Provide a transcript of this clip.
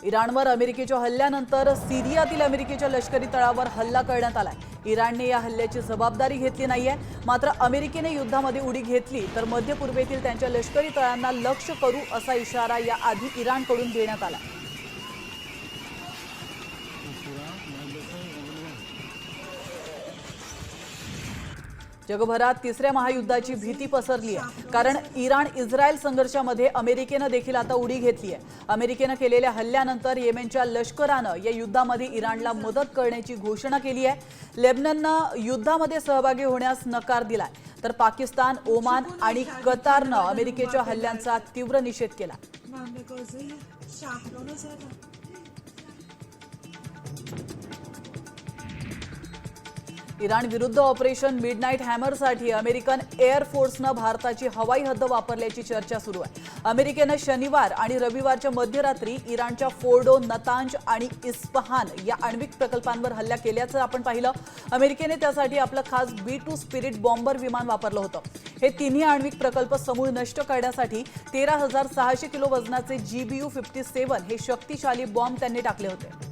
इराणवर अमेरिकेच्या हल्ल्यानंतर सिरियातील अमेरिकेच्या लष्करी तळावर हल्ला करण्यात आलाय। इराणने या हल्ल्याची जबाबदारी घेतली नाहीये। मात्र अमेरिकेने युद्धामध्ये उडी घेतली तर मध्य पूर्वेतील त्यांच्या लष्करी तळांना लक्ष्य करू असा इशारा याआधी इराणकडून देण्यात आला। जगभरात तिसऱ्या महायुद्धाची भीती पसरली आहे, कारण इराण इस्रायल संघर्षामध्ये अमेरिकेने देखील आता उडी घेतली आहे। अमेरिकेने केलेल्या हल्ल्यानंतर येमेनच्या लष्कराने या युद्धामध्ये इराणला मदत करण्याची घोषणा केली आहे। लेबननने युद्धामध्ये सहभागी होण्यास नकार दिलाय, तर पाकिस्तान, ओमान आणि कतारने अमेरिकेच्या हल्ल्यांचा तीव्र निषेध केला। इराण विरुद्ध ऑपरेशन मिडनाईट हॅमरसाठी अमेरिकन एअर फोर्सने भारताची हवाई हद्द वापरल्याची चर्चा सुरू आहे। अमेरिकेने शनिवार आणि रविवारच्या मध्यरात्री इराणच्या फोर्डो, नतांज आणि इस्फहान या आण्विक प्रकल्पांवर हल्ला केल्याचं आपण पाहिलं। अमेरिकेने त्यासाठी आपलं खास B-2 स्पिरिट बॉम्बर विमान वापरलं होतं। हे तिन्ही आण्विक प्रकल्प समूळ नष्ट करण्यासाठी 13,600 किलो वजनाचे GBU-57 हे शक्तिशाली बॉम्ब त्यांनी टाकले होते।